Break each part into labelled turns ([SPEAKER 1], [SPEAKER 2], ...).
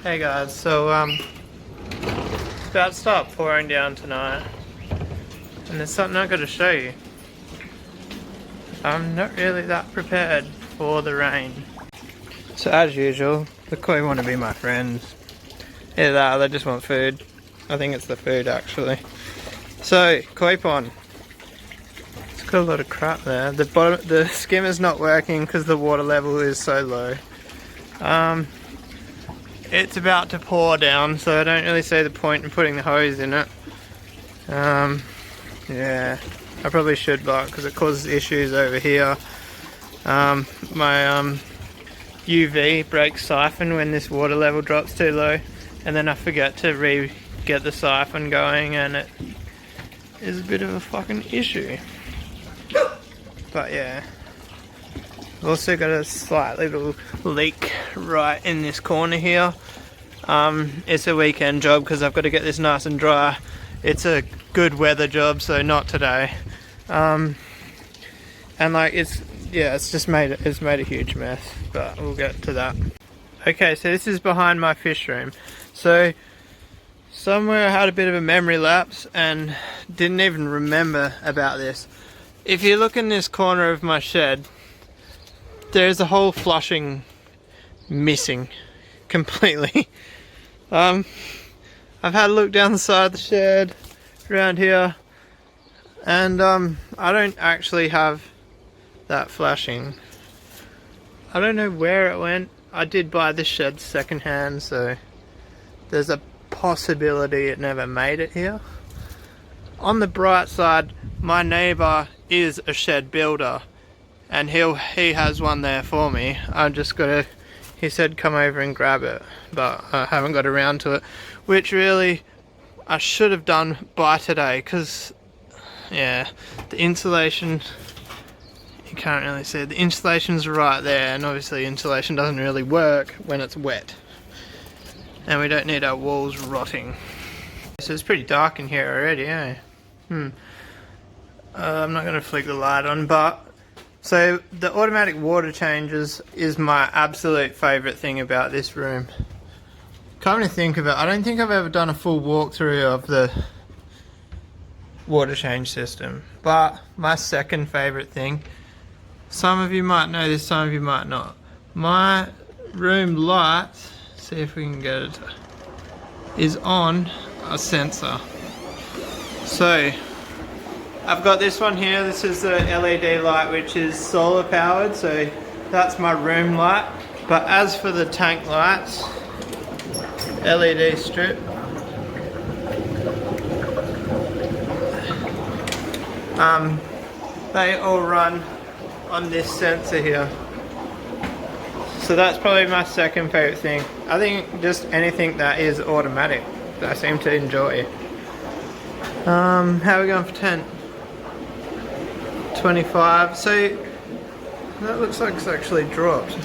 [SPEAKER 1] Hey guys, so it's about to start pouring down tonight, and there's something I've got to show you. I'm not really that prepared for the rain. So as usual, the koi want to be my friends. Either that or they just want food. I think it's the food actually. So, koi pond. It's got a lot of crap there. The skimmer's not working because the water level is so low. It's about to pour down, so I don't really see the point in putting the hose in it. Yeah, I probably should, but because it causes issues over here. My UV breaks siphon when this water level drops too low, and then I forget to get the siphon going, and it is a bit of a fucking issue. But yeah. I've also got a slight little leak right in this corner here. It's a weekend job because I've got to get this nice and dry. It's a good weather job, so not today. And like it's just made a huge mess, but we'll get to that. Okay, so this is behind my fish room. So somewhere I had a bit of a memory lapse and didn't even remember about this. If you look in this corner of my shed, there's a whole flushing missing completely. I've had a look down the side of the shed around here, and I don't actually have that flashing. I don't know where it went. I did buy this shed secondhand, so there's a possibility it never made it here. On the bright side, my neighbour is a shed builder, and he has one there for me. I've just got to, he said come over and grab it, but I haven't got around to it, which really I should have done by today, because yeah, the insulation, you can't really see, the insulation's right there, and obviously insulation doesn't really work when it's wet, and we don't need our walls rotting. So it's pretty dark in here already, eh? I'm not going to flick the light on, but so the automatic water changes is my absolute favourite thing about this room. Come to think of it, I don't think I've ever done a full walkthrough of the water change system, but my second favourite thing, some of you might know this, some of you might not. My room light, see if we can get it, is on a sensor. So I've got this one here, this is the LED light which is solar powered, so that's my room light. But as for the tank lights, LED strip, they all run on this sensor here. So that's probably my second favourite thing. I think just anything that is automatic, I seem to enjoy. How are we going for 10? 25, so that looks like it's actually dropped.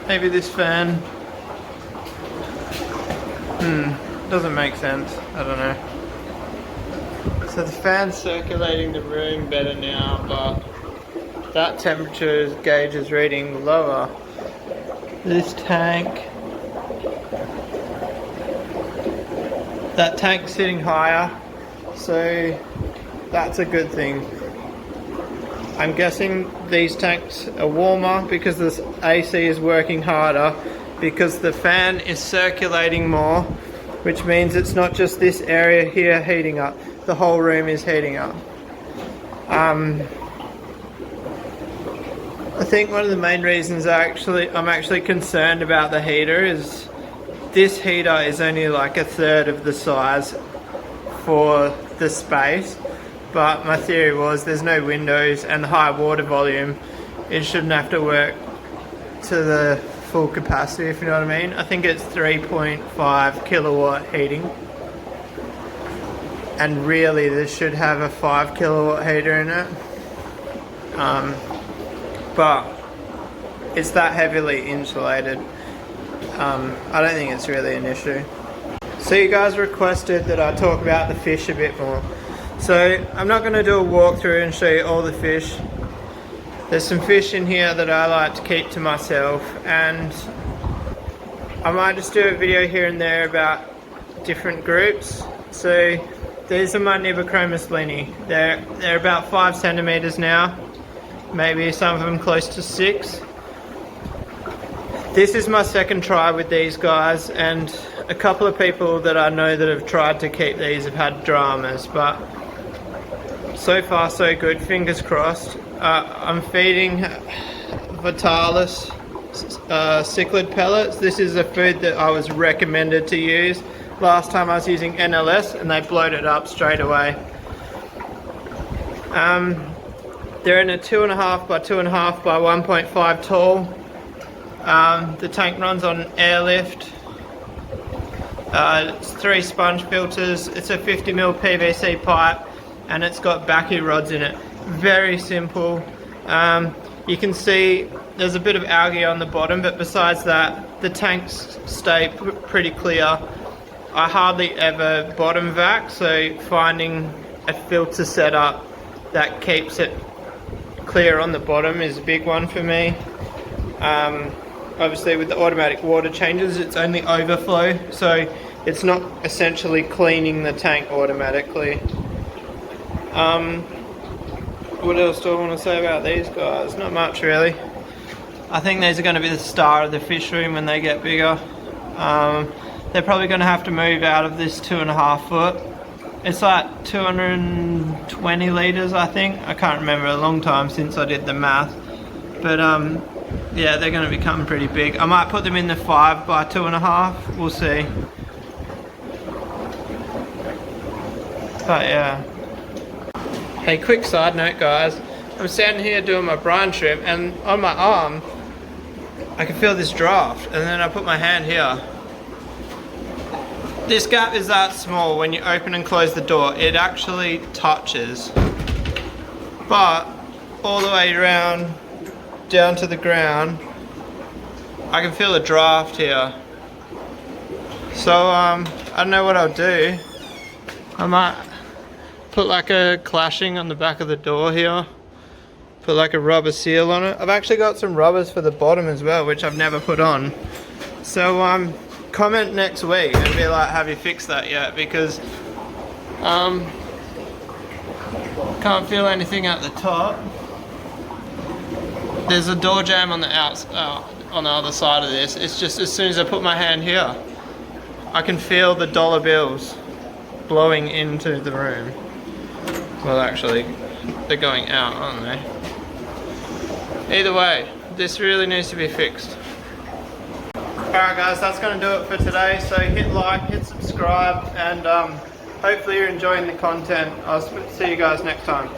[SPEAKER 1] Maybe this fan, doesn't make sense, I don't know. So the fan's circulating the room better now, but that temperature gauge is reading lower. This tank, that tank's sitting higher, so that's a good thing. I'm guessing these tanks are warmer because this AC is working harder, because the fan is circulating more, which means it's not just this area here heating up, the whole room is heating up. I think one of the main reasons I'm actually concerned about the heater is this heater is only like a third of the size for the space. But my theory was there's no windows and the high water volume, it shouldn't have to work to the full capacity, if you know what I mean. I think it's 3.5 kilowatt heating. And really this should have a 5 kilowatt heater in it. But it's that heavily insulated. I don't think it's really an issue. So you guys requested that I talk about the fish a bit more. So I'm not going to do a walkthrough and show you all the fish. There's some fish in here that I like to keep to myself, and I might just do a video here and there about different groups. So these are my Nibochromis blini. They're about 5 centimeters now, maybe some of them close to 6. This is my second try with these guys, and a couple of people that I know that have tried to keep these have had dramas, but so far so good, fingers crossed. I'm feeding Vitalis cichlid pellets. This is a food that I was recommended to use. Last time I was using NLS and they bloated up straight away. They're in a 2.5 by 2.5 by 1.5 tall. The tank runs on airlift. It's 3 sponge filters. It's a 50mm PVC pipe, and it's got backy rods in it. Very simple. You can see there's a bit of algae on the bottom, but besides that, the tanks stay pretty clear. I hardly ever bottom vac, so finding a filter setup that keeps it clear on the bottom is a big one for me. Obviously with the automatic water changes, it's only overflow, so it's not essentially cleaning the tank automatically. What else do I want to say about these guys? Not much really. I think these are going to be the star of the fish room when they get bigger. They're probably going to have to move out of this 2.5 foot. It's like 220 litres, I think. I can't remember, a long time since I did the math. But yeah, they're going to become pretty big. I might put them in the 5 by 2.5. We'll see. But yeah. Hey, quick side note guys, I'm standing here doing my brine shrimp, and on my arm I can feel this draft, and then I put my hand here. This gap is that small. When you open and close the door, it actually touches, but all the way around down to the ground I can feel a draft here. So I don't know what I'll do. I might put like a clashing on the back of the door here, put like a rubber seal on it. I've actually got some rubbers for the bottom as well, which I've never put on. So comment next week and be like, have you fixed that yet? Because can't feel anything at the top. There's a door jamb on the on the other side of this. It's just as soon as I put my hand here, I can feel the dollar bills blowing into the room. Well, actually, they're going out, aren't they? Either way, this really needs to be fixed. Alright guys, that's going to do it for today. So hit like, hit subscribe, and hopefully you're enjoying the content. I'll see you guys next time.